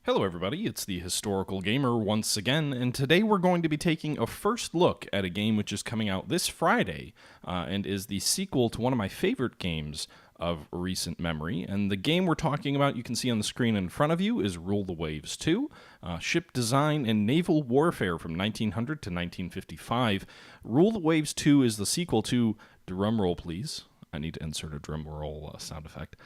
Hello everybody, it's the Historical Gamer once again, and today we're going to be taking a first look at a game which is coming out this Friday, and is the sequel to one of my favorite games of recent memory. And the game we're talking about, you can see on the screen in front of you, is Rule the Waves 2, ship design and naval warfare from 1900 to 1955. Rule the Waves 2 is the sequel to, drumroll please, I need to insert a drumroll sound effect,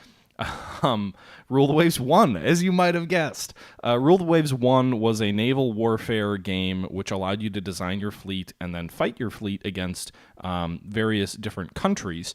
Rule the Waves 1, as you might have guessed. Rule the Waves 1 was a naval warfare game which allowed you to design your fleet and then fight your fleet against various different countries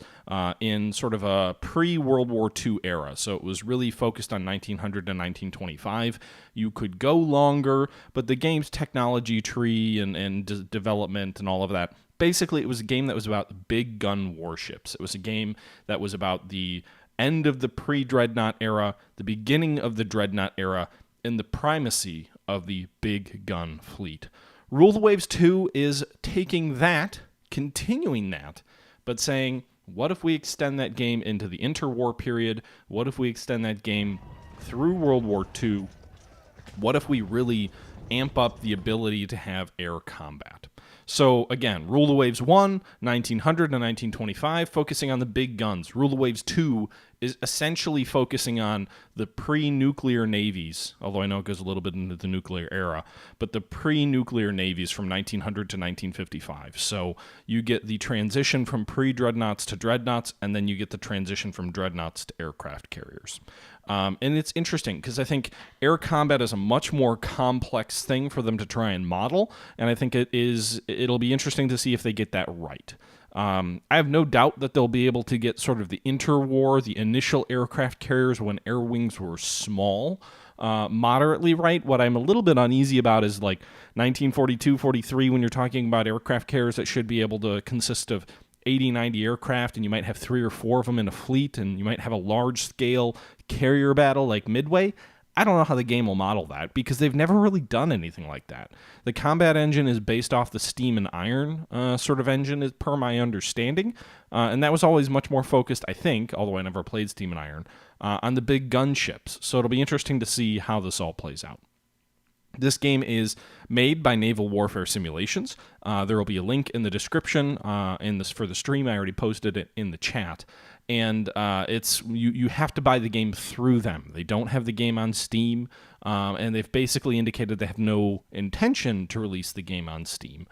in sort of a pre-World War II era. So it was really focused on 1900 to 1925. You could go longer, but the game's technology tree and development and all of that, basically it was a game that was about big gun warships. It was a game that was about the end of the pre-dreadnought era, the beginning of the dreadnought era, and the primacy of the big gun fleet. Rule the Waves 2 is taking that, continuing that, but saying, what if we extend that game into the interwar period? What if we extend that game through World War II? What if we really amp up the ability to have air combat? So again, Rule the Waves 1, 1900 to 1925, focusing on the big guns. Rule the Waves 2 is essentially focusing on the pre-nuclear navies, although I know it goes a little bit into the nuclear era, but the pre-nuclear navies from 1900 to 1955. So you get the transition from pre-dreadnoughts to dreadnoughts, and then you get the transition from dreadnoughts to aircraft carriers. And it's interesting because I think air combat is a much more complex thing for them to try and model, and I think it'll be interesting to see if they get that right. I have no doubt that they'll be able to get sort of the interwar, the initial aircraft carriers when air wings were small, moderately right. What I'm a little bit uneasy about is like 1942, 43, when you're talking about aircraft carriers that should be able to consist of 80, 90 aircraft, and you might have 3 or 4 of them in a fleet, and you might have a large-scale carrier battle like Midway. I don't know how the game will model that, because they've never really done anything like that. The combat engine is based off the steam and iron sort of engine, per my understanding, and that was always much more focused, I think, although I never played steam and iron, on the big gunships. So it'll be interesting to see how this all plays out. This game is made by Naval Warfare Simulations. There will be a link in the description for the stream. I already posted it in the chat. And it's you have to buy the game through them. They don't have the game on Steam, and they've basically indicated they have no intention to release the game on Steam.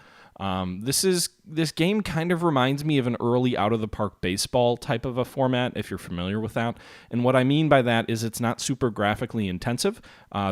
This game kind of reminds me of an early out-of-the-park baseball type of a format, if you're familiar with that. And what I mean by that is it's not super graphically intensive.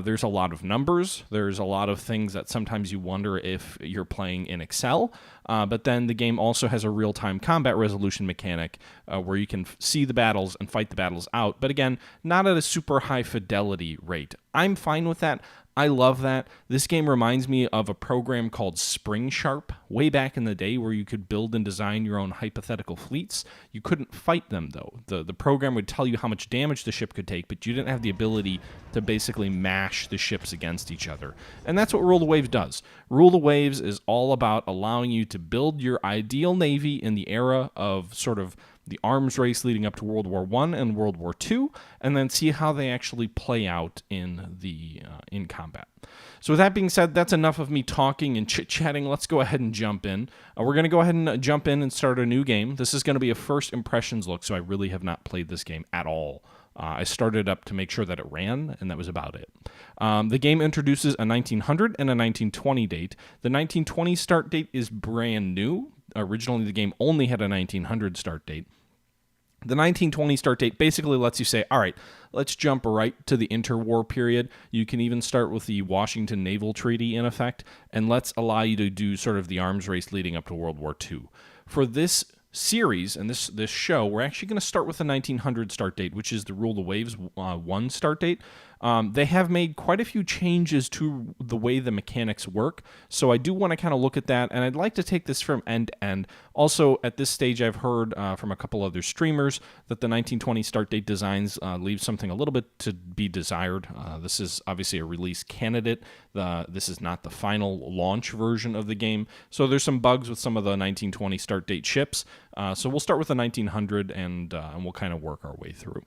There's a lot of numbers. There's a lot of things that sometimes you wonder if you're playing in Excel. But then the game also has a real-time combat resolution mechanic where you can see the battles and fight the battles out. But again, not at a super high fidelity rate. I'm fine with that. I love that. This game reminds me of a program called Spring Sharp way back in the day where you could build and design your own hypothetical fleets. You couldn't fight them, though. The program would tell you how much damage the ship could take, but you didn't have the ability to basically mash the ships against each other. And that's what Rule the Waves does. Rule the Waves is all about allowing you to build your ideal navy in the era of sort of the arms race leading up to World War I and World War II, and then see how they actually play out in combat. So with that being said, that's enough of me talking and chit-chatting. Let's go ahead and jump in. We're going to go ahead and jump in and start a new game. This is going to be a first impressions look, so I really have not played this game at all. I started up to make sure that it ran, and that was about it. The game introduces a 1900 and a 1920 date. The 1920 start date is brand new. Originally, the game only had a 1900 start date. The 1920 start date basically lets you say, all right, let's jump right to the interwar period. You can even start with the Washington Naval Treaty in effect, and let's allow you to do sort of the arms race leading up to World War II. For this series and this show, we're actually going to start with the 1900 start date, which is the Rule the Waves 1 start date. They have made quite a few changes to the way the mechanics work, so I do want to kind of look at that, and I'd like to take this from end to end. Also, at this stage, I've heard from a couple other streamers that the 1920 start date designs leave something a little bit to be desired. This is obviously a release candidate. This is not the final launch version of the game, so there's some bugs with some of the 1920 start date ships. So we'll start with the 1900, and we'll kind of work our way through.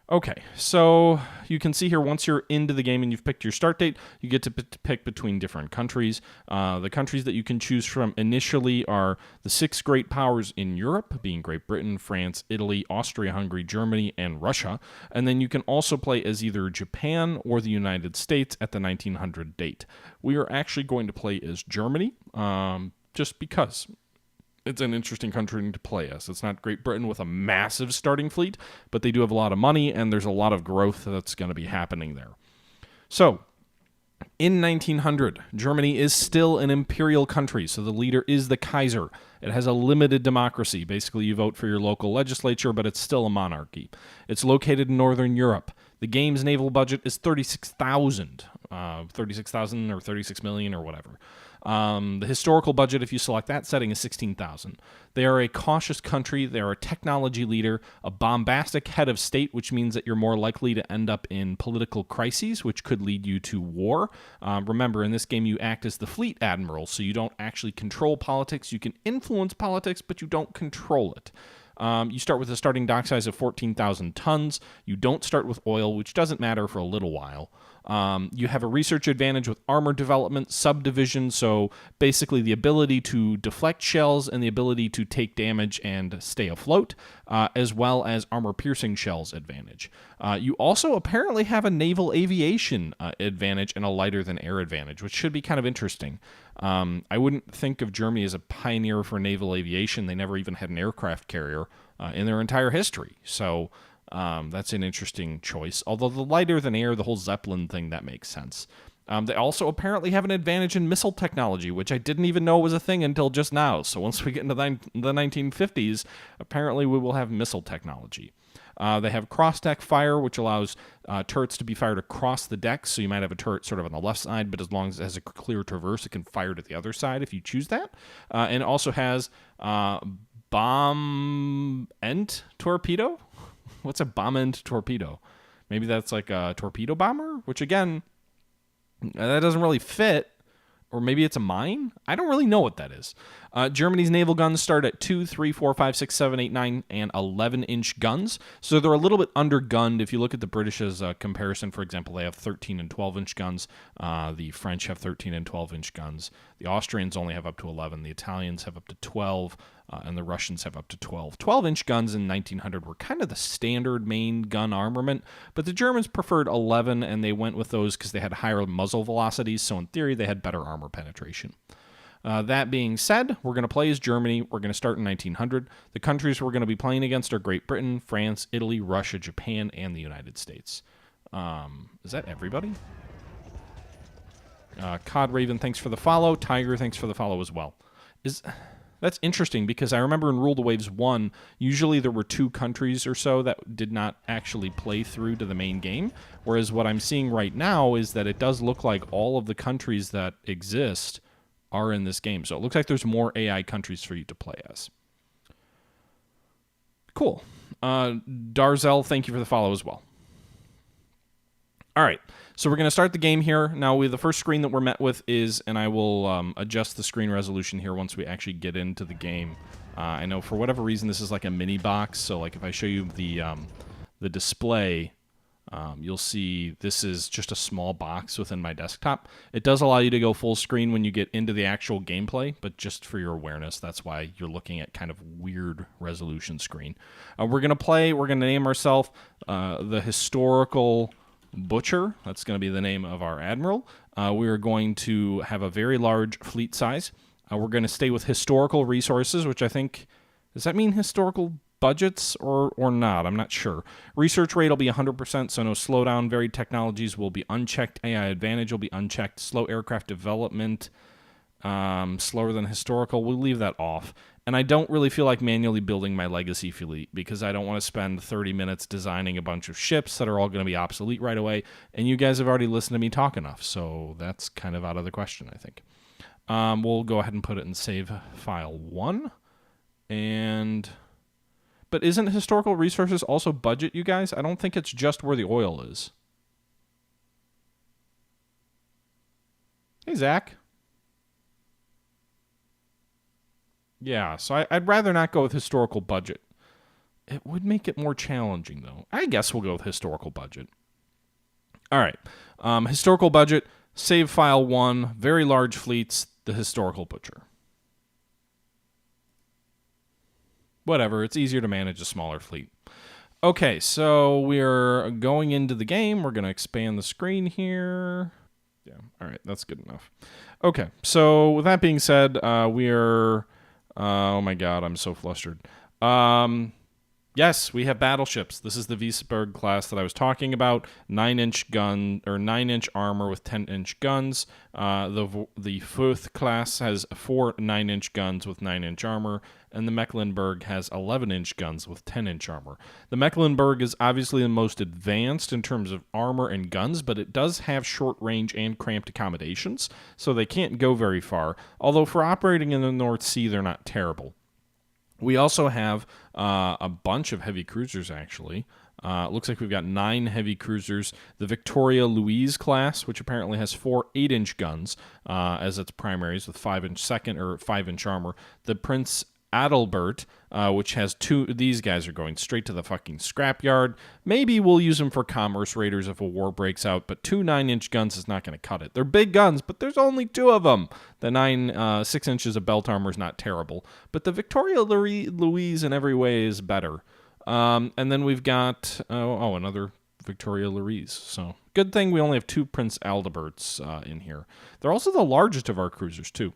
Okay, so you can see here once you're into the game and you've picked your start date, you get to pick between different countries. The countries that you can choose from initially are the 6 great powers in Europe, being Great Britain, France, Italy, Austria-Hungary, Germany, and Russia. And then you can also play as either Japan or the United States at the 1900 date. We are actually going to play as Germany, just because it's an interesting country to play as. It's not Great Britain with a massive starting fleet, but they do have a lot of money, and there's a lot of growth that's going to be happening there. So, in 1900, Germany is still an imperial country, so the leader is the Kaiser. It has a limited democracy. Basically, you vote for your local legislature, but it's still a monarchy. It's located in Northern Europe. The game's naval budget is 36,000 or 36 million or whatever. The historical budget, if you select that setting, is 16,000. They are a cautious country. They are a technology leader, a bombastic head of state, which means that you're more likely to end up in political crises, which could lead you to war. Remember, in this game, you act as the fleet admiral, so you don't actually control politics. You can influence politics, but you don't control it. You start with a starting dock size of 14,000 tons. You don't start with oil, which doesn't matter for a little while. You have a research advantage with armor development, subdivision, so basically the ability to deflect shells and the ability to take damage and stay afloat, as well as armor-piercing shells advantage. You also apparently have a naval aviation advantage and a lighter-than-air advantage, which should be kind of interesting. I wouldn't think of Germany as a pioneer for naval aviation. They never even had an aircraft carrier in their entire history, so that's an interesting choice. Although the lighter than air, the whole Zeppelin thing, that makes sense. They also apparently have an advantage in missile technology, which I didn't even know was a thing until just now. So once we get into the 1950s, apparently we will have missile technology. They have cross-deck fire, which allows turrets to be fired across the deck. So you might have a turret sort of on the left side, but as long as it has a clear traverse, it can fire to the other side if you choose that. And it also has bomb-end torpedo. What's a bomb-end torpedo? Maybe that's like a torpedo bomber, which again, that doesn't really fit. Or maybe it's a mine? I don't really know what that is. Germany's naval guns start at 2, 3, 4, 5, 6, 7, 8, 9, and 11-inch guns. So they're a little bit undergunned. If you look at the British's comparison, for example, they have 13 and 12-inch guns. The French have 13 and 12-inch guns. The Austrians only have up to 11. The Italians have up to 12. And the Russians have up to 12. 12-inch guns in 1900 were kind of the standard main gun armament, but the Germans preferred 11, and they went with those because they had higher muzzle velocities, so in theory they had better armor penetration. That being said, we're going to play as Germany. We're going to start in 1900. The countries we're going to be playing against are Great Britain, France, Italy, Russia, Japan, and the United States. Is that everybody? Cod Raven, thanks for the follow. Tiger, thanks for the follow as well. That's interesting because I remember in Rule the Waves 1, usually there were 2 countries or so that did not actually play through to the main game, whereas what I'm seeing right now is that it does look like all of the countries that exist are in this game. So it looks like there's more AI countries for you to play as. Cool. Darzel, thank you for the follow as well. All right, so we're going to start the game here. Now, the first screen that we're met with is, and I will adjust the screen resolution here once we actually get into the game. I know for whatever reason this is like a mini box, so like if I show you the display, you'll see this is just a small box within my desktop. It does allow you to go full screen when you get into the actual gameplay, but just for your awareness, that's why you're looking at kind of weird resolution screen. We're going to name ourselves the Historical Butcher. That's going to be the name of our admiral. We are going to have a very large fleet size. We're going to stay with historical resources, which I think, does that mean historical budgets or not? I'm not sure. Research rate will be 100%, so no slowdown. Varied technologies will be unchecked. AI advantage will be unchecked. Slow aircraft development, slower than historical. We'll leave that off. And I don't really feel like manually building my legacy fleet because I don't want to spend 30 minutes designing a bunch of ships that are all going to be obsolete right away. And you guys have already listened to me talk enough, so that's kind of out of the question, I think. We'll go ahead and put it in save file 1. But isn't historical resources also budget, you guys? I don't think it's just where the oil is. Hey, Zach. Yeah, so I'd rather not go with historical budget. It would make it more challenging, though. I guess we'll go with historical budget. All right. Historical budget, save file 1, very large fleets, the historical butcher. Whatever, it's easier to manage a smaller fleet. Okay, so we're going into the game. We're going to expand the screen here. Yeah, all right, that's good enough. Okay, so with that being said, we are... oh my god, I'm so flustered. Yes, we have battleships. This is the Wiesberg class that I was talking about. 9-inch gun or 9-inch armor with 10-inch guns. The Fürth class has 4 9-inch guns with 9-inch armor, and the Mecklenburg has 11-inch guns with 10-inch armor. The Mecklenburg is obviously the most advanced in terms of armor and guns, but it does have short range and cramped accommodations, so they can't go very far. Although for operating in the North Sea, they're not terrible. We also have a bunch of heavy cruisers, actually. It looks like we've got 9 heavy cruisers. The Victoria Louise class, which apparently has 4 8-inch guns as its primaries with 5-inch armor. The Prince Adalbert, which has 2. These guys are going straight to the fucking scrapyard. Maybe we'll use them for commerce raiders if a war breaks out, but 2 9-inch guns is not going to cut it. They're big guns, but there's only 2 of them. The 6 inches of belt armor is not terrible, but the Victoria Louise in every way is better. And then we've got another Victoria Louise. So good thing we only have 2 Prince Alberts in here. They're also the largest of our cruisers too.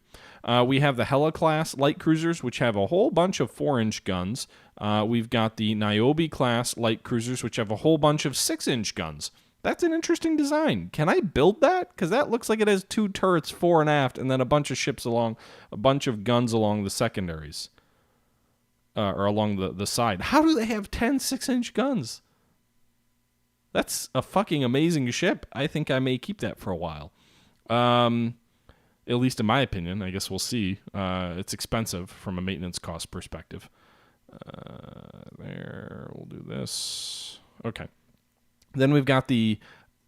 We have the Hella class light cruisers, which have a whole bunch of 4-inch guns. We've got the Niobe class light cruisers, which have a whole bunch of 6-inch guns. That's an interesting design. Can I build that? Because that looks like it has 2 turrets fore and aft, and then a bunch of guns along the secondaries. Or along the side. How do they have 10 6-inch guns? That's a fucking amazing ship. I think I may keep that for a while. At least in my opinion. I guess we'll see. It's expensive from a maintenance cost perspective. There, we'll do this. Okay. Then we've got the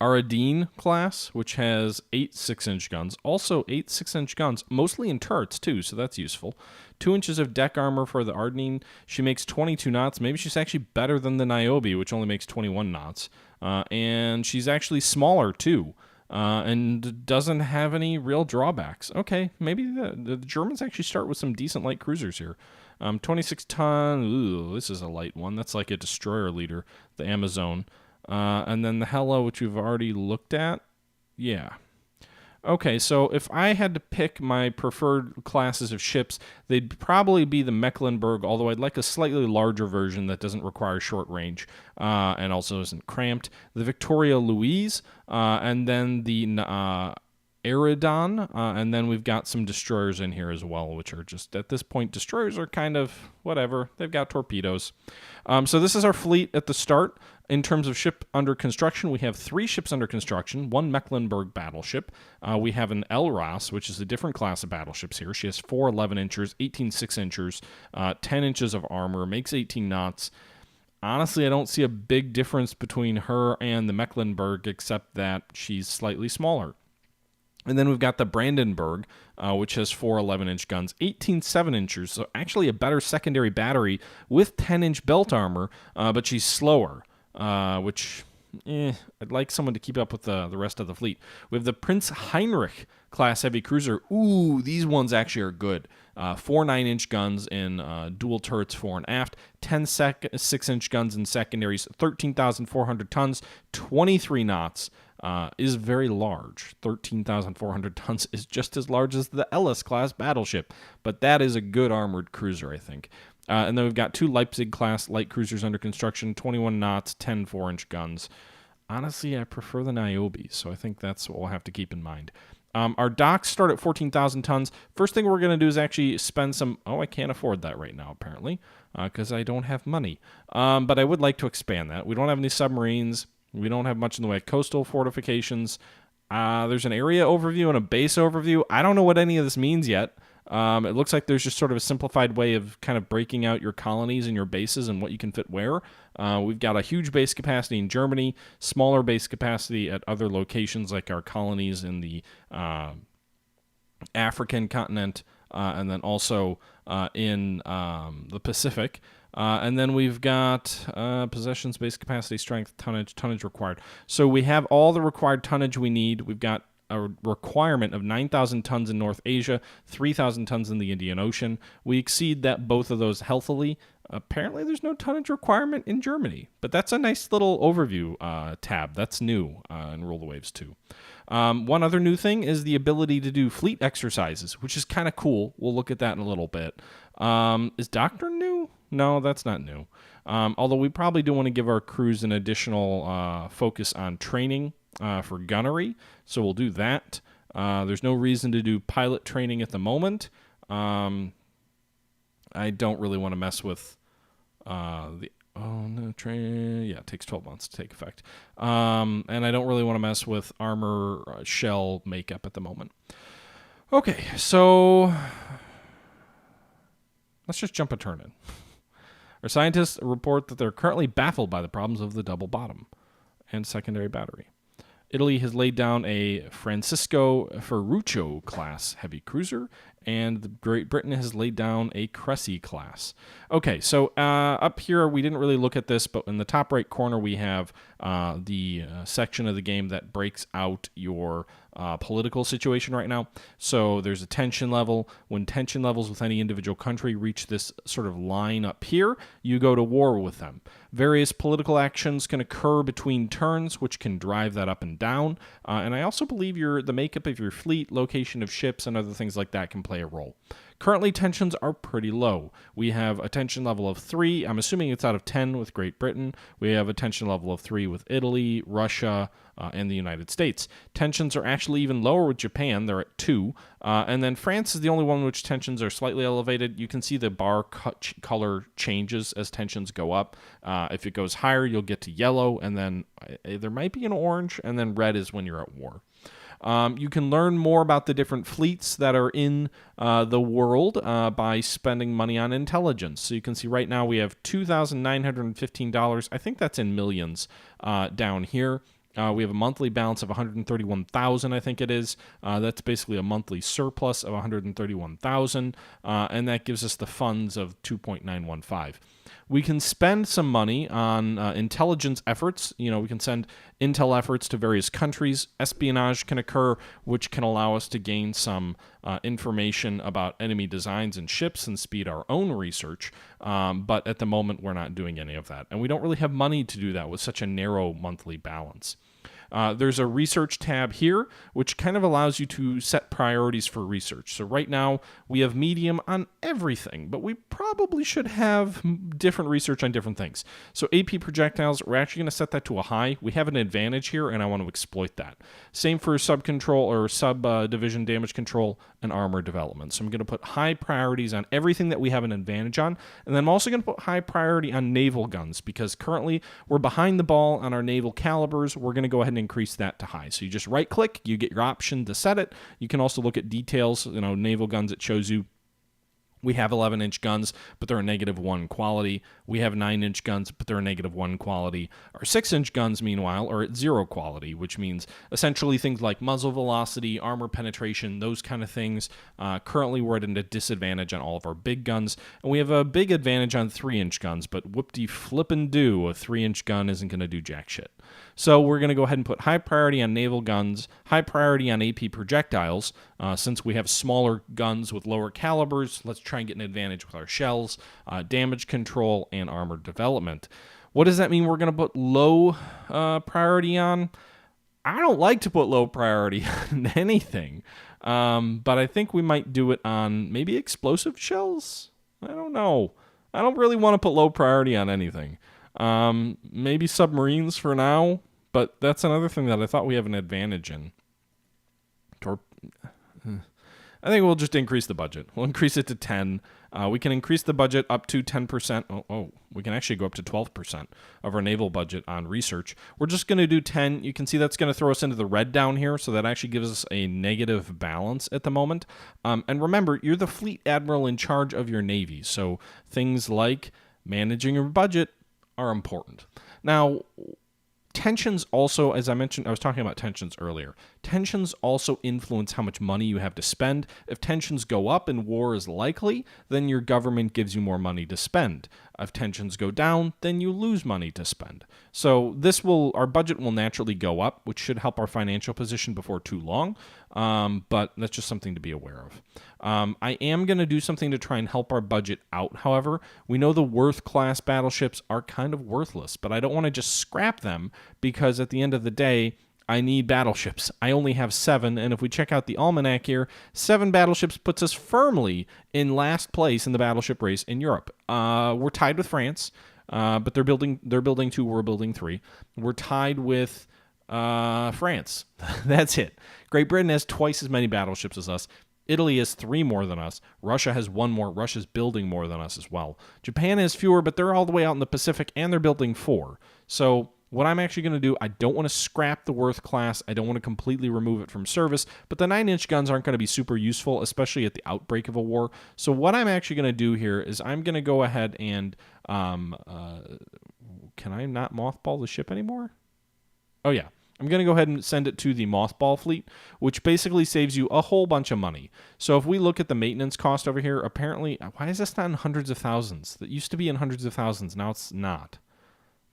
Aradine class, which has 8 6-inch guns. Also 8 6-inch guns, mostly in turrets too, so that's useful. 2 inches of deck armor for the Ardine. She makes 22 knots. Maybe she's actually better than the Niobe, which only makes 21 knots. And she's actually smaller too, and doesn't have any real drawbacks. Okay, maybe the Germans actually start with some decent light cruisers here. 26 ton. Ooh, this is a light one. That's like a destroyer leader, the Amazon. And then the Hella, which we've already looked at. Yeah. Okay, so if I had to pick my preferred classes of ships, they'd probably be the Mecklenburg, although I'd like a slightly larger version that doesn't require short range and also isn't cramped. The Victoria Louise, and then the Aerodon, and then we've got some destroyers in here as well, which are just, at this point, destroyers are kind of whatever. They've got torpedoes. So this is our fleet at the start. In terms of ship under construction, we have 3 ships under construction, 1 Mecklenburg battleship. We have an Elras, which is a different class of battleships here. She has 4 11-inchers, 18 6-inchers, 10 inches of armor, makes 18 knots. Honestly, I don't see a big difference between her and the Mecklenburg, except that she's slightly smaller. And then we've got the Brandenburg, which has 4 11-inch guns, 18 7-inchers, so actually a better secondary battery with 10-inch belt armor, but she's slower. Which I'd like someone to keep up with the rest of the fleet. We have the Prince Heinrich class heavy cruiser. Ooh, these ones actually are good. 4 9-inch guns in dual turrets fore and aft, 10 6-inch guns in secondaries, 13,400 tons, 23 knots. Is very large. 13,400 tons is just as large as the Ellis class battleship, but that is a good armored cruiser, I think. And then we've got 2 Leipzig-class light cruisers under construction, 21 knots, 10 4-inch guns. Honestly, I prefer the Niobe, so I think that's what we'll have to keep in mind. Our docks start at 14,000 tons. First thing we're going to do is actually spend some... Oh, I can't afford that right now, apparently, because I don't have money. But I would like to expand that. We don't have any submarines. We don't have much in the way of coastal fortifications. There's an area overview and a base overview. I don't know what any of this means yet. It looks like there's just sort of a simplified way of kind of breaking out your colonies and your bases and what you can fit where. We've got a huge base capacity in Germany, smaller base capacity at other locations like our colonies in the African continent, and then also in the Pacific. And then we've got possession, space, capacity, strength, tonnage required. So we have all the required tonnage we need. We've got a requirement of 9,000 tons in North Asia, 3,000 tons in the Indian Ocean. We exceed that, both of those, healthily. Apparently, there's no tonnage requirement in Germany, but that's a nice little overview tab. That's new in Rule the Waves 2. One other new thing is the ability to do fleet exercises, which is kind of cool. We'll look at that in a little bit. Is Doctrine new? No, that's not new. Although we probably do want to give our crews an additional focus on training for gunnery, so we'll do that. There's no reason to do pilot training at the moment. I don't really want to mess with it takes 12 months to take effect. And I don't really want to mess with armor shell makeup at the moment. Okay, so let's just jump a turn in. Our scientists report that they're currently baffled by the problems of the double bottom and secondary battery. Italy has laid down a Francisco Ferruccio class heavy cruiser, and Great Britain has laid down a Cressy class. Okay, so up here, we didn't really look at this, but in the top right corner, we have the section of the game that breaks out your political situation right now. So there's a tension level. When tension levels with any individual country reach this sort of line up here, you go to war with them. Various political actions can occur between turns, which can drive that up and down. And I also believe the makeup of your fleet, location of ships, and other things like that can play a role. Currently, tensions are pretty low. We have a tension level of 3. I'm assuming it's out of 10 with Great Britain. We have a tension level of 3 with Italy, Russia, and the United States. Tensions are actually even lower with Japan. They're at 2. And then France is the only one in which tensions are slightly elevated. You can see the bar color changes as tensions go up. If it goes higher, you'll get to yellow, and then there might be an orange, and then red is when you're at war. You can learn more about the different fleets that are in the world by spending money on intelligence. So you can see right now we have $2,915. I think that's in millions down here. We have a monthly balance of $131,000, I think it is. That's basically a monthly surplus of $131,000, and that gives us the funds of $2.915. We can spend some money on intelligence efforts. We can send intel efforts to various countries. Espionage can occur, which can allow us to gain some information about enemy designs and ships and speed our own research. But at the moment, we're not doing any of that. And we don't really have money to do that with such a narrow monthly balance. There's a research tab here, which kind of allows you to set priorities for research. So right now, we have medium on everything, but we probably should have different research on different things. So AP projectiles, we're actually going to set that to a high. We have an advantage here, and I want to exploit that. Same for sub-control or sub-division damage control and armor development. So I'm going to put high priorities on everything that we have an advantage on, and then I'm also going to put high priority on naval guns, because currently we're behind the ball on our naval calibers. We're going to go ahead and increase that to high. So you just right click, you get your option to set it. You can also look at details, naval guns. It shows you we have 11-inch guns, but they're a -1 quality. We have 9-inch guns, but they're a -1 quality. Our 6-inch guns, meanwhile, are at 0 quality, which means essentially things like muzzle velocity, armor penetration, those kind of things. Currently, we're at a disadvantage on all of our big guns, and we have a big advantage on 3-inch guns, but whoop-de-flippin'-do, a 3-inch gun isn't going to do jack shit. So we're going to go ahead and put high priority on naval guns, high priority on AP projectiles. Since we have smaller guns with lower calibers, let's try and get an advantage with our shells, damage control, and armor development. What does that mean we're going to put low priority on? I don't like to put low priority on anything, but I think we might do it on maybe explosive shells? I don't know. I don't really want to put low priority on anything. Maybe submarines for now, but that's another thing that I thought we have an advantage in. I think we'll just increase the budget. We'll increase it to 10. We can increase the budget up to 10%. We can actually go up to 12% of our naval budget on research. We're just going to do 10. You can see that's going to throw us into the red down here, so that actually gives us a negative balance at the moment. And remember, you're the fleet admiral in charge of your navy, so things like managing your budget are important. Now, tensions also, as I mentioned, I was talking about tensions earlier. Tensions also influence how much money you have to spend. If tensions go up and war is likely, then your government gives you more money to spend. If tensions go down, then you lose money to spend. So our budget will naturally go up, which should help our financial position before too long. But that's just something to be aware of. I am going to do something to try and help our budget out, however. We know the Worth-class battleships are kind of worthless, but I don't want to just scrap them because at the end of the day, I need battleships. I only have 7, and if we check out the almanac here, 7 battleships puts us firmly in last place in the battleship race in Europe. We're tied with France, but they're building 2, we're building 3. We're tied with France. That's it. Great Britain has twice as many battleships as us. Italy has 3 more than us. Russia has 1 more. Russia's building more than us as well. Japan has fewer, but they're all the way out in the Pacific, and they're building 4. So what I'm actually going to do, I don't want to scrap the Worth class. I don't want to completely remove it from service, but the 9-inch guns aren't going to be super useful, especially at the outbreak of a war. So what I'm actually going to do here is I'm going to go ahead and, can I not mothball the ship anymore? Oh yeah. I'm going to go ahead and send it to the mothball fleet, which basically saves you a whole bunch of money. So if we look at the maintenance cost over here, apparently, why is this not in hundreds of thousands? That used to be in hundreds of thousands. Now it's not.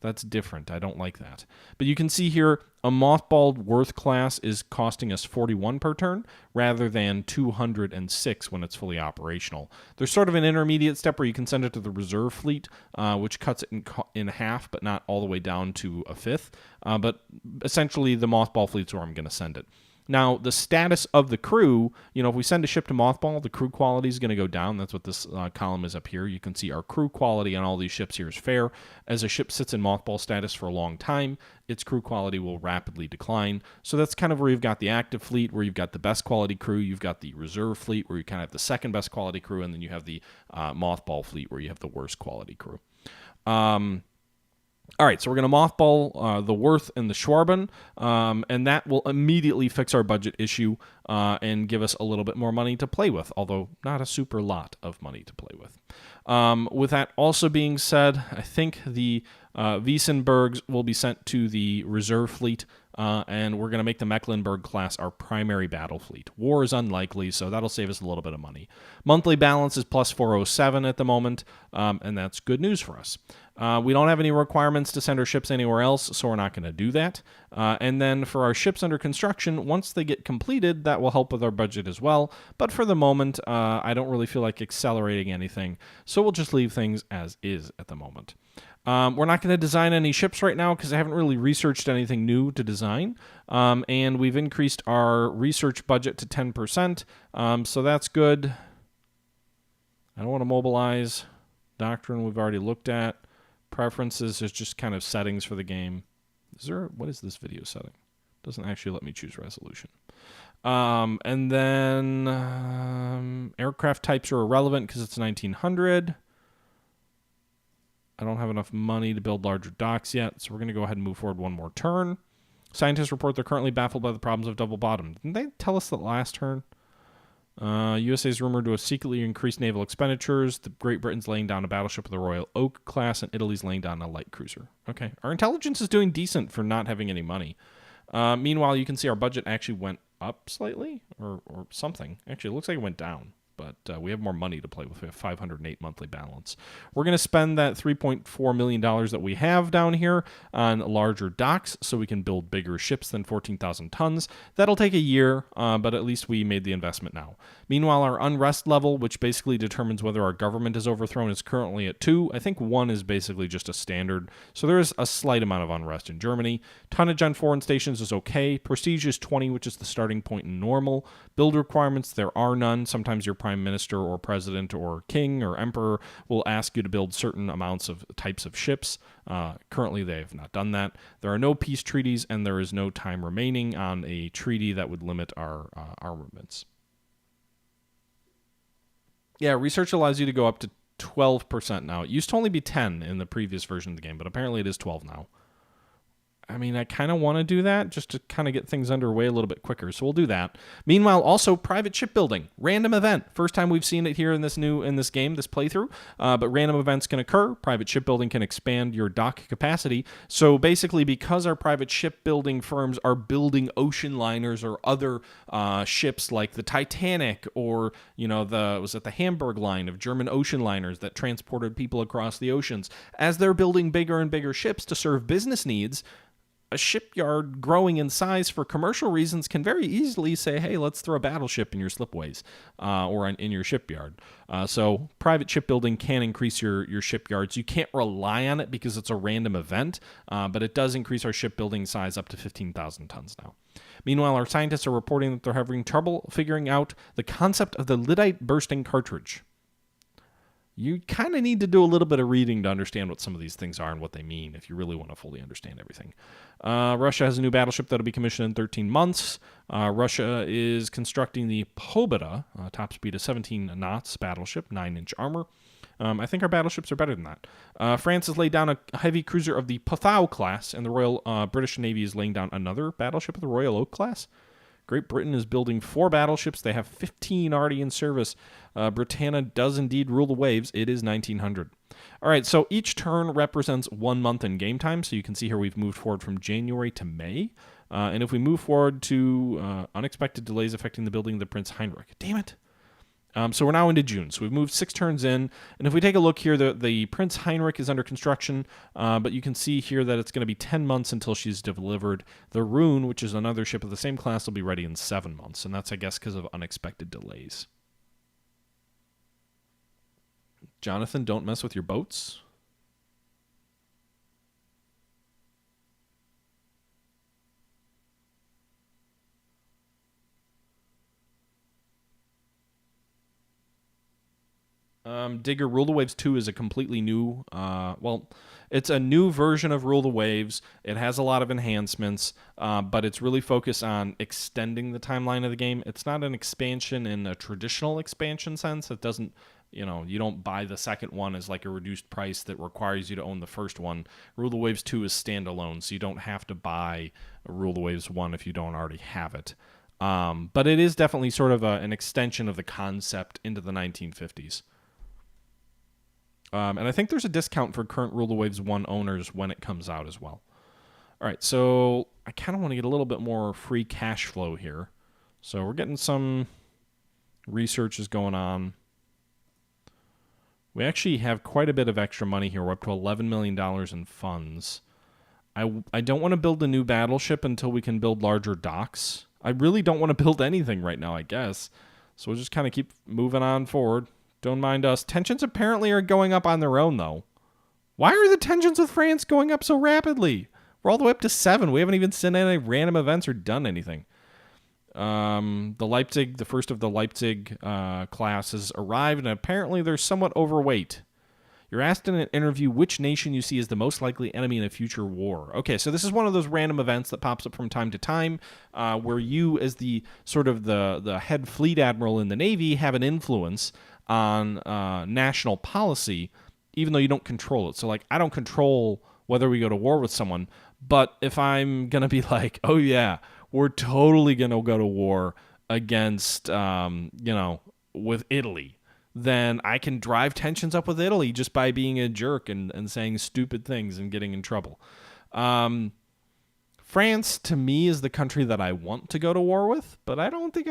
That's different. I don't like that. But you can see here, a mothballed Worth class is costing us 41 per turn, rather than 206 when it's fully operational. There's sort of an intermediate step where you can send it to the reserve fleet, which cuts it in half, but not all the way down to a fifth. But essentially, the mothball fleet's where I'm going to send it. Now, the status of the crew, if we send a ship to mothball, the crew quality is going to go down. That's what this column is up here. You can see our crew quality on all these ships here is fair. As a ship sits in mothball status for a long time, its crew quality will rapidly decline. So that's kind of where you've got the active fleet, where you've got the best quality crew. You've got the reserve fleet, where you kind of have the second best quality crew. And then you have the mothball fleet, where you have the worst quality crew. All right, so we're going to mothball the Worth and the Schwarben, and that will immediately fix our budget issue and give us a little bit more money to play with, although not a super lot of money to play with. With that also being said, I think the Wiesenbergs will be sent to the reserve fleet, and we're going to make the Mecklenburg class our primary battle fleet. War is unlikely, so that'll save us a little bit of money. Monthly balance is plus 407 at the moment, and that's good news for us. We don't have any requirements to send our ships anywhere else, so we're not going to do that. And then for our ships under construction, once they get completed, that will help with our budget as well. But for the moment, I don't really feel like accelerating anything, so we'll just leave things as is at the moment. We're not going to design any ships right now because I haven't really researched anything new to design. And we've increased our research budget to 10%, so that's good. I don't want to mobilize. Doctrine we've already looked at. Preferences is just kind of settings for the game. What is this video setting? Doesn't actually let me choose resolution. And then aircraft types are irrelevant because it's 1900. I don't have enough money to build larger docks yet, so we're going to go ahead and move forward one more turn. Scientists report they're currently baffled by the problems of double bottom. Didn't they tell us that last turn? USA is rumored to have secretly increased naval expenditures. The Great Britain's laying down a battleship of the Royal Oak class, and Italy's laying down a light cruiser. Okay, our intelligence is doing decent for not having any money. Meanwhile, you can see our budget actually went up slightly, or something. Actually, it looks like it went down. But we have more money to play with. We have 508 monthly balance. We're going to spend that $3.4 million that we have down here on larger docks so we can build bigger ships than 14,000 tons. That'll take a year, but at least we made the investment now. Meanwhile, our unrest level, which basically determines whether our government is overthrown, is currently at 2. I think 1 is basically just a standard. So there is a slight amount of unrest in Germany. Tonnage on foreign stations is okay. Prestige is 20, which is the starting point in normal. Build requirements, there are none. Sometimes your prime minister or president or king or emperor will ask you to build certain amounts of types of ships. Currently, they have not done that. There are no peace treaties, and there is no time remaining on a treaty that would limit our armaments. Yeah, research allows you to go up to 12% now. It used to only be 10 in the previous version of the game, but apparently it is 12 now. I mean, I kind of want to do that just to kind of get things underway a little bit quicker. So we'll do that. Meanwhile, also private shipbuilding, random event. First time we've seen it here in this game, this playthrough. But random events can occur. Private shipbuilding can expand your dock capacity. So basically, because our private shipbuilding firms are building ocean liners or other ships like the Titanic or the Hamburg line of German ocean liners that transported people across the oceans, as they're building bigger and bigger ships to serve business needs, a shipyard growing in size for commercial reasons can very easily say, hey, let's throw a battleship in your slipways or in your shipyard. So private shipbuilding can increase your shipyards. You can't rely on it because it's a random event, but it does increase our shipbuilding size up to 15,000 tons now. Meanwhile, our scientists are reporting that they're having trouble figuring out the concept of the lyddite bursting cartridge. You kind of need to do a little bit of reading to understand what some of these things are and what they mean if you really want to fully understand everything. Russia has a new battleship that will be commissioned in 13 months. Russia is constructing the Poboda, top speed of 17 knots battleship, 9-inch armor. I think our battleships are better than that. France has laid down a heavy cruiser of the Pothau class, and the Royal British Navy is laying down another battleship of the Royal Oak class. Great Britain is building 4 battleships. They have 15 already in service. Britannia does indeed rule the waves. It is 1900. All right, so each turn represents 1 month in game time. So you can see here we've moved forward from January to May. And if we move forward to unexpected delays affecting the building of the Prince Heinrich. Damn it. So we're now into June. So we've moved 6 turns in. And if we take a look here, the Prince Heinrich is under construction. But you can see here that it's going to be 10 months until she's delivered. The Rune, which is another ship of the same class, will be ready in 7 months. And that's, I guess, because of unexpected delays. Jonathan, don't mess with your boats. Digger Rule the Waves 2 is a completely new, it's a new version of Rule the Waves. It has a lot of enhancements, but it's really focused on extending the timeline of the game. It's not an expansion in a traditional expansion sense. It doesn't, you don't buy the second one as like a reduced price that requires you to own the first one. Rule the Waves 2 is standalone, so you don't have to buy Rule the Waves 1 if you don't already have it. But it is definitely sort of an extension of the concept into the 1950s. And I think there's a discount for current Rule the Waves 1 owners when it comes out as well. All right, so I kind of want to get a little bit more free cash flow here. So we're getting some researches going on. We actually have quite a bit of extra money here. We're up to $11 million in funds. I don't want to build a new battleship until we can build larger docks. I really don't want to build anything right now, I guess. So we'll just kind of keep moving on forward. Don't mind us. Tensions apparently are going up on their own, though. Why are the tensions with France going up so rapidly? We're all the way up to 7. We haven't even sent any random events or done anything. The first of the Leipzig classes arrived, and apparently they're somewhat overweight. You're asked in an interview which nation you see as the most likely enemy in a future war. Okay, so this is one of those random events that pops up from time to time, where you, as the sort of the head fleet admiral in the Navy, have an influence on national policy, even though you don't control it. So, like, I don't control whether we go to war with someone, but if I'm going to be like, oh, yeah, we're totally going to go to war against, with Italy, then I can drive tensions up with Italy just by being a jerk and saying stupid things and getting in trouble. France, to me, is the country that I want to go to war with, but I don't think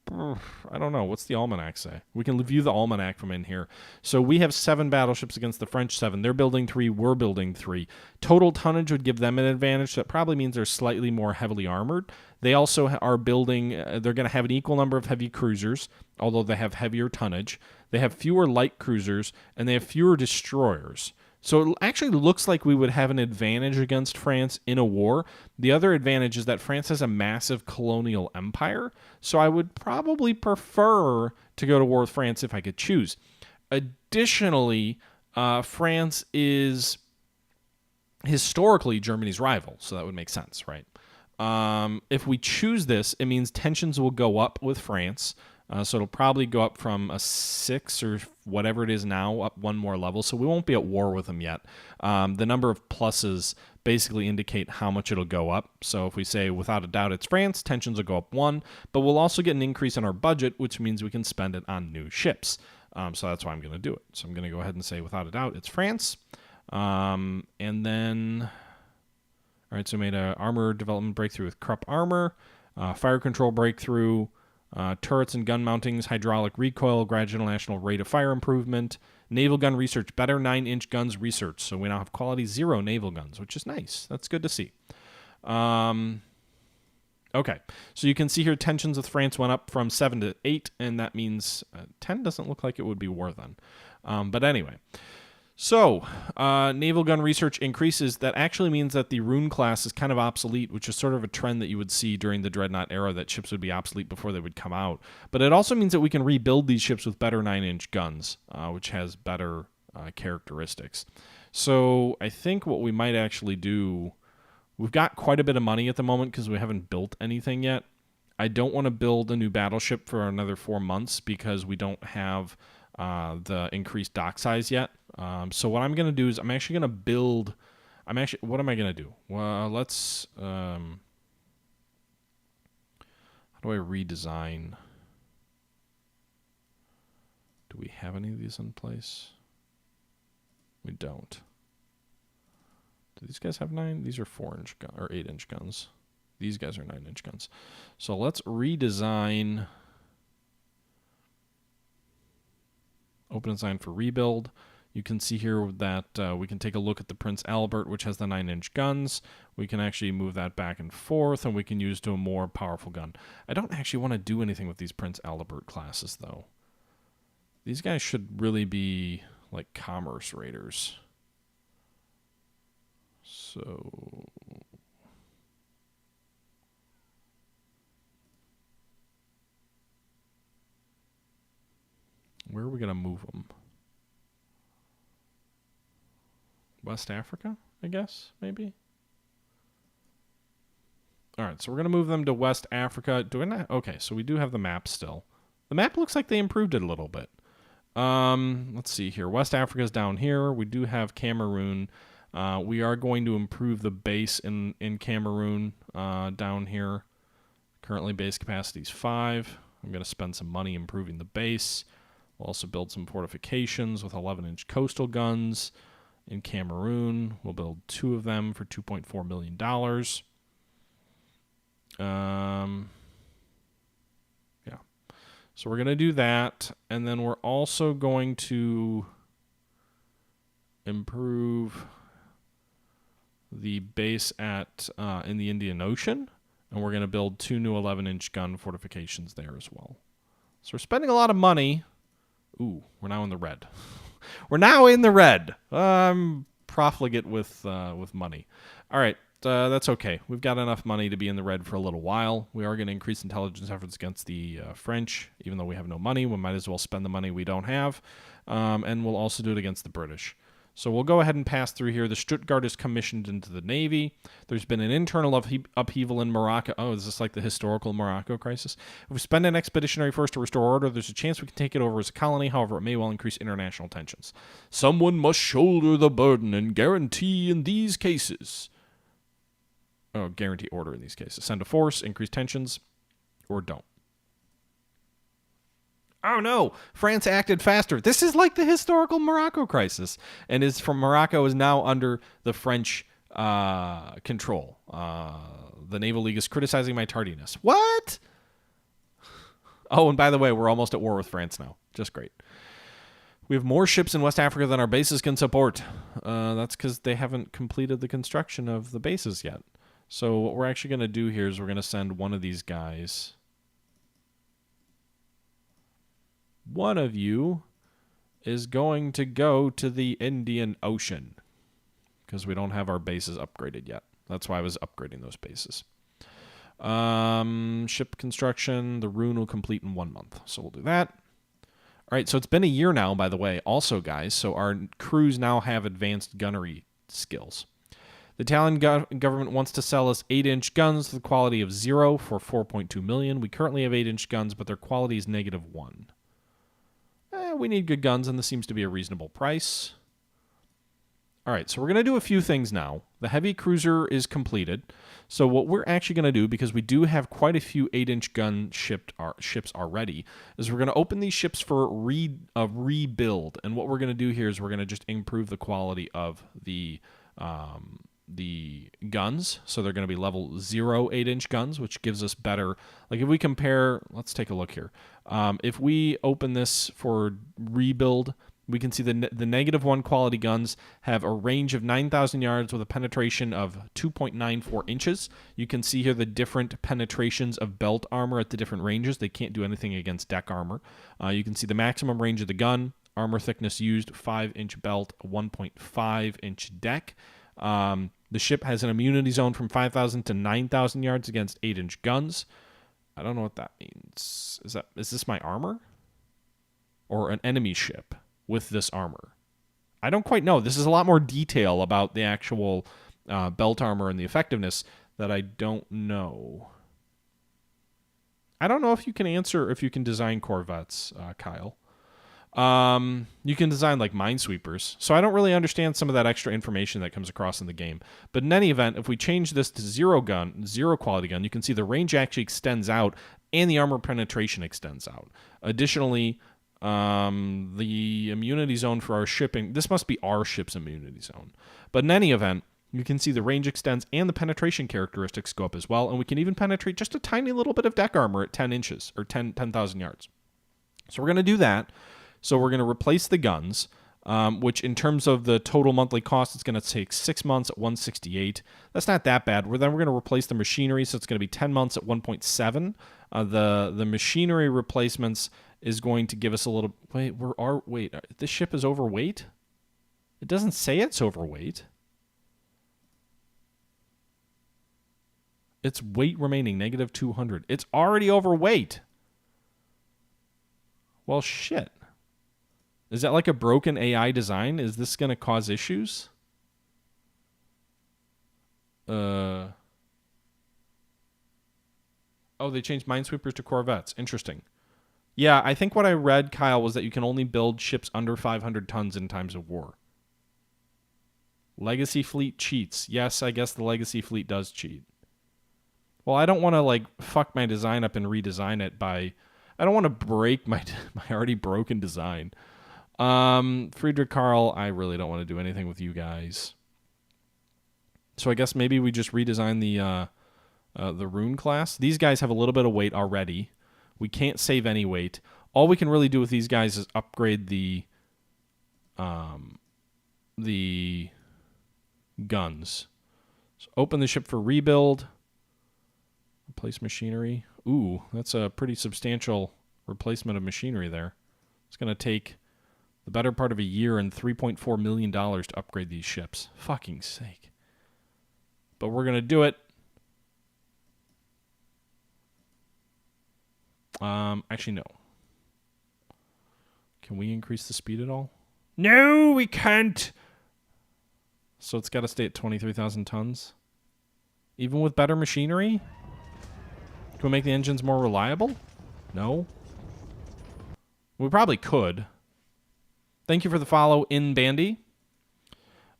I don't know. What's the almanac say? We can view the almanac from in here. So we have 7 battleships against the French 7. They're building 3. We're building 3. Total tonnage would give them an advantage. That probably means they're slightly more heavily armored. They also are building, they're going to have an equal number of heavy cruisers, although they have heavier tonnage. They have fewer light cruisers, and they have fewer destroyers. So it actually looks like we would have an advantage against France in a war. The other advantage is that France has a massive colonial empire, so I would probably prefer to go to war with France if I could choose. Additionally, France is historically Germany's rival, so that would make sense, right? If we choose this, it means tensions will go up with France. So it'll probably go up from a 6 or whatever it is now, up one more level. So we won't be at war with them yet. The number of pluses basically indicate how much it'll go up. So if we say, without a doubt, it's France, tensions will go up 1. But we'll also get an increase in our budget, which means we can spend it on new ships. So that's why I'm going to do it. So I'm going to go ahead and say, without a doubt, it's France. And then, all right, so we made an armor development breakthrough with Krupp armor, fire control breakthrough, turrets and gun mountings, hydraulic recoil, gradual national rate of fire improvement, naval gun research, better 9-inch guns research. So we now have quality 0 naval guns, which is nice. That's good to see. Okay, so you can see here tensions with France went up from 7 to 8, and that means 10 doesn't look like it would be war then. But anyway. So, naval gun research increases. That actually means that the Rune class is kind of obsolete, which is sort of a trend that you would see during the Dreadnought era, that ships would be obsolete before they would come out. But it also means that we can rebuild these ships with better 9-inch guns, which has better characteristics. So I think what we might actually do, we've got quite a bit of money at the moment because we haven't built anything yet. I don't want to build a new battleship for another 4 months because we don't have the increased dock size yet. So what I'm going to do is I'm actually going to build... what am I going to do? Well, let's... how do I redesign? Do we have any of these in place? We don't. Do these guys have 9? These are 4-inch or 8-inch guns. These guys are 9-inch guns. So let's redesign... Open design for rebuild. You can see here that we can take a look at the Prince Albert, which has the 9-inch guns. We can actually move that back and forth, and we can use to a more powerful gun. I don't actually want to do anything with these Prince Albert classes, though. These guys should really be like commerce raiders. So... where are we going to move them? West Africa, I guess, maybe? All right, so we're going to move them to West Africa. Do we not? Okay, so we do have the map still. The map looks like they improved it a little bit. Let's see here. West Africa's down here. We do have Cameroon. We are going to improve the base in Cameroon down here. Currently, base capacity is 5. I'm going to spend some money improving the base. We'll also build some fortifications with 11-inch coastal guns in Cameroon. We'll build 2 of them for $2.4 million. Yeah. So we're going to do that. And then we're also going to improve the base at in the Indian Ocean. And we're going to build 2 new 11-inch gun fortifications there as well. So we're spending a lot of money. Ooh, we're now in the red. We're now in the red. I'm profligate with money. All right, that's okay. We've got enough money to be in the red for a little while. We are going to increase intelligence efforts against the French, even though we have no money. We might as well spend the money we don't have. And we'll also do it against the British. So we'll go ahead and pass through here. The Stuttgart is commissioned into the Navy. There's been an internal upheaval in Morocco. Oh, is this like the historical Morocco crisis? If we spend an expeditionary force to restore order, there's a chance we can take it over as a colony. However, it may well increase international tensions. Someone must shoulder the burden and guarantee in these cases. Oh, guarantee order in these cases. Send a force, increase tensions, or don't. Oh no, France acted faster. This is like the historical Morocco crisis, and is from Morocco is now under the French control. The Naval League is criticizing my tardiness. What? Oh, and by the way, we're almost at war with France now. Just great. We have more ships in West Africa than our bases can support. That's because they haven't completed the construction of the bases yet. So what we're actually going to do here is we're going to send one of these guys. One of you is going to go to the Indian Ocean because we don't have our bases upgraded yet. That's why I was upgrading those bases. Ship construction, the Rune will complete in 1 month. So we'll do that. All right, so it's been a year now, by the way, also, guys. So our crews now have advanced gunnery skills. The Italian government wants to sell us 8-inch guns with the quality of 0 for 4.2 million. We currently have 8-inch guns, but their quality is -1. We need good guns, and this seems to be a reasonable price. All right, so we're going to do a few things now. The heavy cruiser is completed. So what we're actually going to do, because we do have quite a few 8-inch gun ships already, is we're going to open these ships for a rebuild. And what we're going to do here is we're going to just improve the quality of the guns. So they're going to be level 0 8-inch guns, which gives us better. Like if we compare, let's take a look here. If we open this for rebuild, we can see the -1 quality guns have a range of 9,000 yards with a penetration of 2.94 inches. You can see here the different penetrations of belt armor at the different ranges. They can't do anything against deck armor. You can see the maximum range of the gun, armor thickness used, 5-inch belt, 1.5-inch deck. The ship has an immunity zone from 5,000 to 9,000 yards against 8-inch guns. I don't know what that means. Is this my armor? Or an enemy ship with this armor? I don't quite know. This is a lot more detail about the actual belt armor and the effectiveness that I don't know. I don't know if you can answer if you can design corvettes, Kyle. You can design like minesweepers. So I don't really understand some of that extra information that comes across in the game. But in any event, if we change this to 0 quality gun, you can see the range actually extends out and the armor penetration extends out. Additionally, the immunity zone for our shipping, this must be our ship's immunity zone. But in any event, you can see the range extends and the penetration characteristics go up as well. And we can even penetrate just a tiny little bit of deck armor at 10 inches or 10,000 yards. So we're going to do that. So we're going to replace the guns, which in terms of the total monthly cost, it's going to take 6 months at 168. That's not that bad. Then we're going to replace the machinery, so it's going to be 10 months at 1.7. The machinery replacements is going to give us a little. Wait, this ship is overweight? It doesn't say it's overweight. Its weight remaining -200. It's already overweight. Well, shit. Is that like a broken AI design? Is this going to cause issues? Oh, they changed minesweepers to corvettes. Interesting. Yeah, I think what I read, Kyle, was that you can only build ships under 500 tons in times of war. Legacy fleet cheats. Yes, I guess the legacy fleet does cheat. Well, I don't want to like fuck my design up and redesign it by... I don't want to break my already broken design. Friedrich Karl, I really don't want to do anything with you guys. So I guess maybe we just redesign the Rune class. These guys have a little bit of weight already. We can't save any weight. All we can really do with these guys is upgrade the guns. So open the ship for rebuild. Replace machinery. Ooh, that's a pretty substantial replacement of machinery there. It's going to take the better part of a year and $3.4 million to upgrade these ships. Fucking sake. But we're going to do it. Actually, no. Can we increase the speed at all? No, we can't. So it's got to stay at 23,000 tons. Even with better machinery? Can we make the engines more reliable? No. We probably could. Thank you for the follow in Bandy.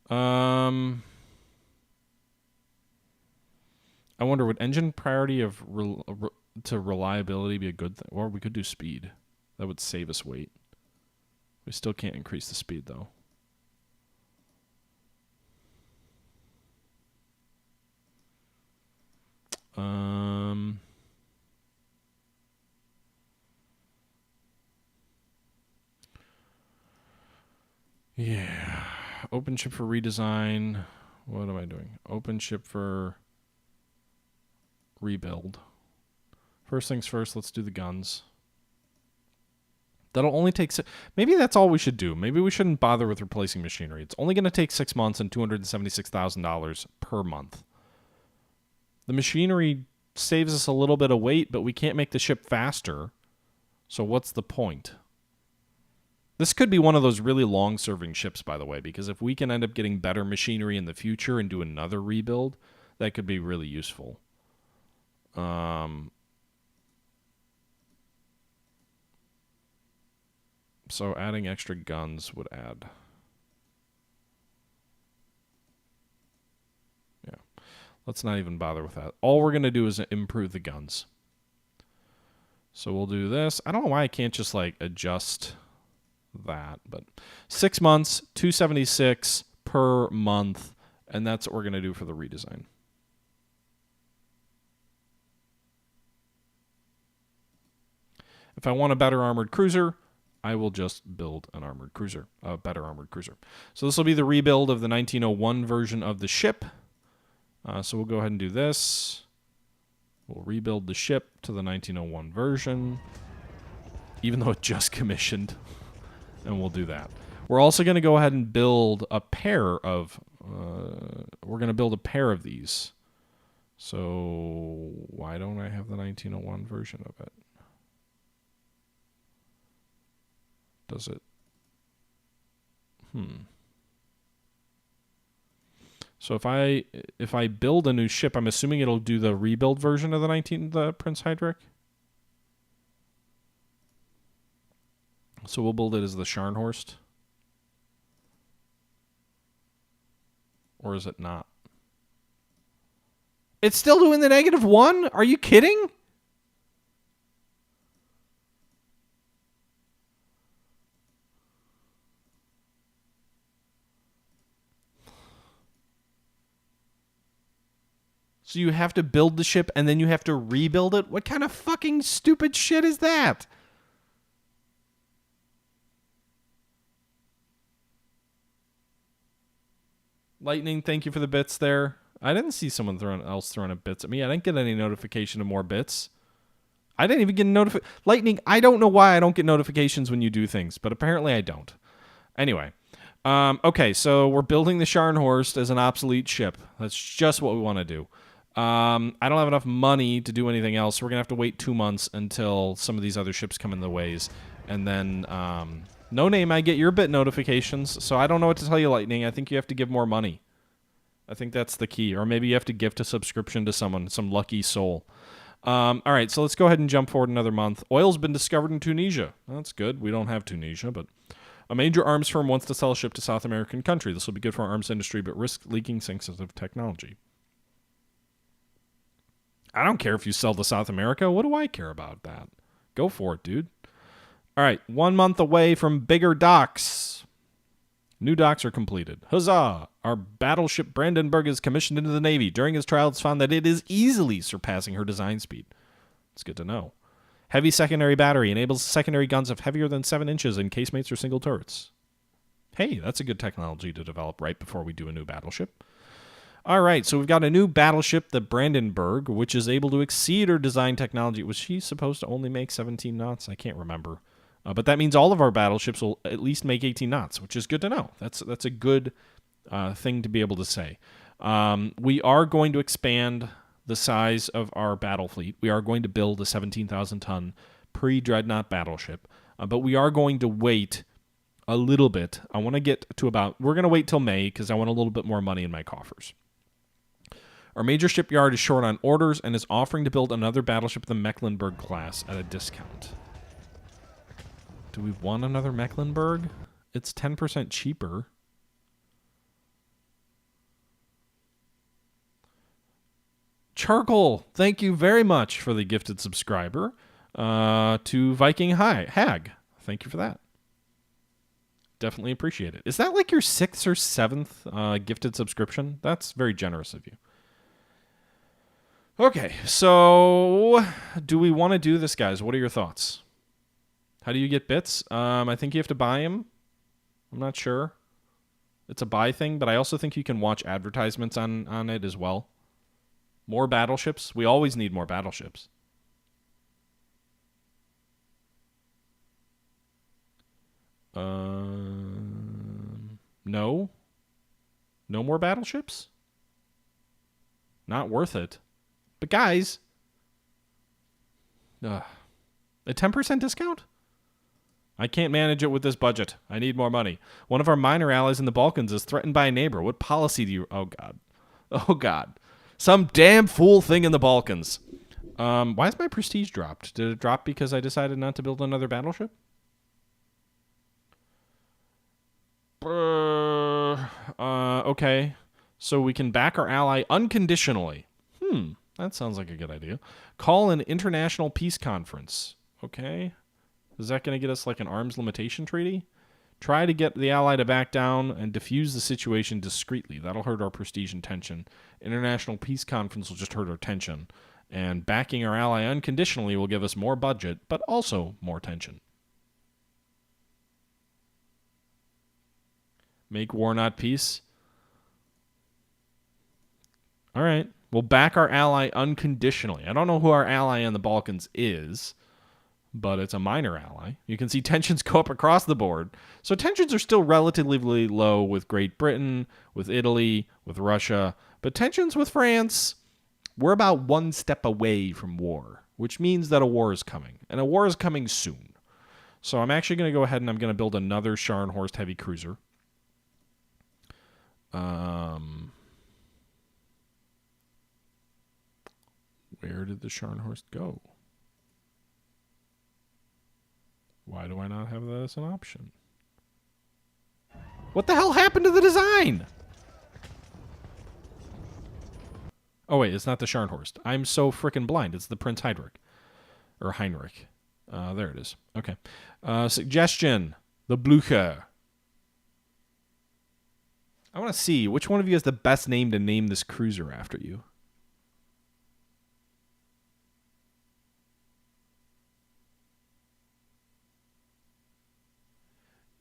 I wonder, would engine priority of to reliability be a good thing? Or we could do speed. That would save us weight. We still can't increase the speed, though. Yeah. Open ship for redesign. What am I doing? Open ship for rebuild. First things first, let's do the guns. That'll only take... Maybe that's all we should do. Maybe we shouldn't bother with replacing machinery. It's only going to take 6 months and $276,000 per month. The machinery saves us a little bit of weight, but we can't make the ship faster. So what's the point? This could be one of those really long-serving ships, by the way, because if we can end up getting better machinery in the future and do another rebuild, that could be really useful. So adding extra guns would add. Yeah. Let's not even bother with that. All we're going to do is improve the guns. So we'll do this. I don't know why I can't just like adjust that, but 6 months, 276 per month, and that's what we're going to do for the redesign. If I want a better armored cruiser, I will just build an armored cruiser, a better armored cruiser. So this will be the rebuild of the 1901 version of the ship. So we'll go ahead and do this. We'll rebuild the ship to the 1901 version, even though it just commissioned, and we'll do that. We're also going to go ahead and build a pair of, these. So why don't I have the 1901 version of it? Does it? So if I build a new ship, I'm assuming it'll do the rebuild version of the Prince Hydric. So we'll build it as the Scharnhorst. Or is it not? It's still doing the -1? Are you kidding? So you have to build the ship and then you have to rebuild it? What kind of fucking stupid shit is that? Lightning, thank you for the bits there. I didn't see someone else throwing up bits at me. I didn't get any notification of more bits. I didn't even get a notification. Lightning, I don't know why I don't get notifications when you do things, but apparently I don't. Anyway. Okay, so we're building the Scharnhorst as an obsolete ship. That's just what we want to do. I don't have enough money to do anything else. We're going to have to wait 2 months until some of these other ships come in the ways. And then, no name, I get your bit notifications. So I don't know what to tell you, Lightning. I think you have to give more money. I think that's the key. Or maybe you have to gift a subscription to someone, some lucky soul. All right, so let's go ahead and jump forward another month. Oil's been discovered in Tunisia. That's good. We don't have Tunisia, but a major arms firm wants to sell a ship to South American country. This will be good for our arms industry, but risk leaking sensitive technology. I don't care if you sell to South America. What do I care about that? Go for it, dude. All right, 1 month away from bigger docks. New docks are completed. Huzzah! Our battleship Brandenburg is commissioned into the Navy. During his trials, found that it is easily surpassing her design speed. It's good to know. Heavy secondary battery enables secondary guns of heavier than 7 inches in casemates or single turrets. Hey, that's a good technology to develop right before we do a new battleship. All right, so we've got a new battleship, the Brandenburg, which is able to exceed her design technology. Was she supposed to only make 17 knots? I can't remember. But that means all of our battleships will at least make 18 knots, which is good to know. That's a good thing to be able to say. We are going to expand the size of our battle fleet. We are going to build a 17,000-ton pre-dreadnought battleship, but we are going to wait a little bit. I want to get to we're going to wait till May because I want a little bit more money in my coffers. Our major shipyard is short on orders and is offering to build another battleship of the Mecklenburg class at a discount. Do we want another Mecklenburg? It's 10% cheaper. Charcoal, thank you very much for the gifted subscriber to Viking Hag. Thank you for that. Definitely appreciate it. Is that like your 6th or 7th gifted subscription? That's very generous of you. Okay, so do we want to do this, guys? What are your thoughts? How do you get bits? I think you have to buy them. I'm not sure. It's a buy thing, but I also think you can watch advertisements on it as well. More battleships. We always need more battleships. No. No more battleships? Not worth it. But guys, a 10% discount? I can't manage it with this budget. I need more money. One of our minor allies in the Balkans is threatened by a neighbor. What policy do you... Oh, God. Oh, God. Some damn fool thing in the Balkans. Why is my prestige dropped? Did it drop because I decided not to build another battleship? Okay. So we can back our ally unconditionally. That sounds like a good idea. Call an international peace conference. Okay. Is that going to get us like an arms limitation treaty? Try to get the ally to back down and diffuse the situation discreetly. That'll hurt our prestige and tension. International peace conference will just hurt our tension. And backing our ally unconditionally will give us more budget, but also more tension. Make war, not peace. All right. We'll back our ally unconditionally. I don't know who our ally in the Balkans is, but it's a minor ally. You can see tensions go up across the board. So tensions are still relatively low with Great Britain, with Italy, with Russia. But tensions with France, we're about one step away from war, which means that a war is coming. And a war is coming soon. So I'm actually going to go ahead and I'm going to build another Scharnhorst heavy cruiser. Where did the Scharnhorst go? Why do I not have that as an option? What the hell happened to the design? Oh, wait, it's not the Scharnhorst. I'm so freaking blind. It's the Prince Heinrich. Or Heinrich. There it is. Okay. Suggestion. The Blücher. I want to see which one of you has the best name to name this cruiser after you.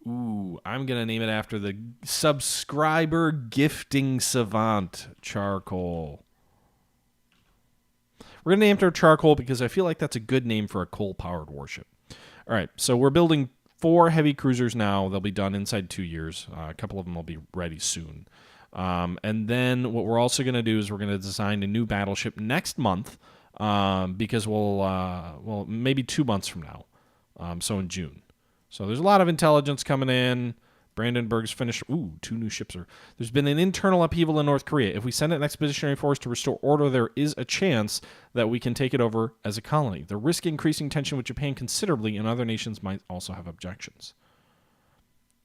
Ooh, I'm going to name it after the subscriber gifting savant, Charcoal. We're going to name it after Charcoal because I feel like that's a good name for a coal-powered warship. All right, so we're building 4 heavy cruisers now. They'll be done inside 2 years. A couple of them will be ready soon. And then what we're also going to do is we're going to design a new battleship next month because we'll maybe 2 months from now, so in June. So there's a lot of intelligence coming in. Brandenburg's finished. Ooh, 2 new ships are. There's been an internal upheaval in North Korea. If we send an expeditionary force to restore order, there is a chance that we can take it over as a colony. The risk increasing tension with Japan considerably, and other nations might also have objections.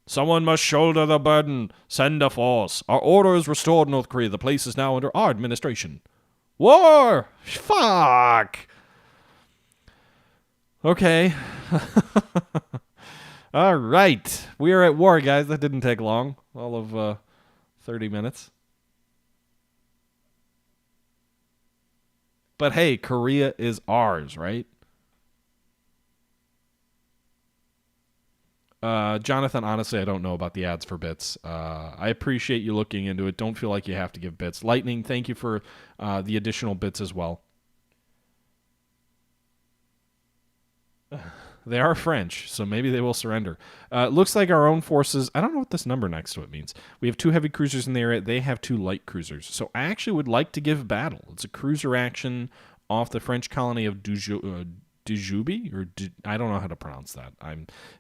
Someone must shoulder the burden. Send a force. Our order is restored in North Korea. The place is now under our administration. War! Fuck! Okay. All right. We are at war, guys. That didn't take long. All of 30 minutes. But hey, Korea is ours, right? Jonathan, honestly, I don't know about the ads for bits. I appreciate you looking into it. Don't feel like you have to give bits. Lightning, thank you for the additional bits as well. They are French, so maybe they will surrender. Looks like our own forces... I don't know what this number next to it means. We have 2 heavy cruisers in the area. They have 2 light cruisers. So I actually would like to give battle. It's a cruiser action off the French colony of Djibouti? I don't know how to pronounce that.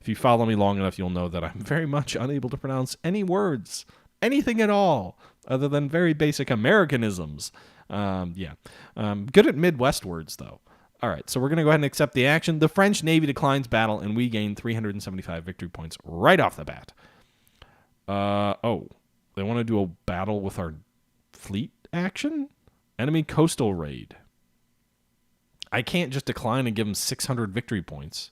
If you follow me long enough, you'll know that I'm very much unable to pronounce any words. Anything at all, other than very basic Americanisms. Good at Midwest words, though. All right, so we're going to go ahead and accept the action. The French Navy declines battle, and we gain 375 victory points right off the bat. They want to do a battle with our fleet action? Enemy coastal raid. I can't just decline and give them 600 victory points.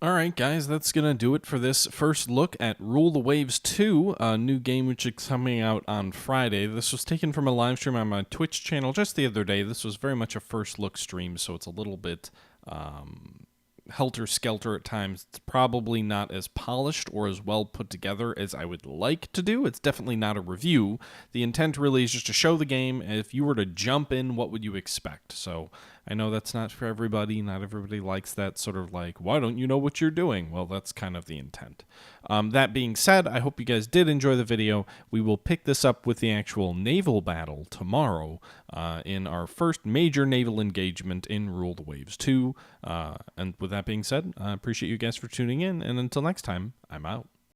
All right, guys, that's going to do it for this first look at Rule the Waves 2, a new game which is coming out on Friday. This was taken from a live stream on my Twitch channel just the other day. This was very much a first look stream, so it's a little bit helter-skelter at times. It's probably not as polished or as well put together as I would like to do. It's definitely not a review. The intent really is just to show the game. If you were to jump in, what would you expect? So I know that's not for everybody. Not everybody likes that sort of like, why don't you know what you're doing? Well, that's kind of the intent. That being said, I hope you guys did enjoy the video. We will pick this up with the actual naval battle tomorrow in our first major naval engagement in Ruled Waves 2. And with that being said, I appreciate you guys for tuning in, and until next time, I'm out.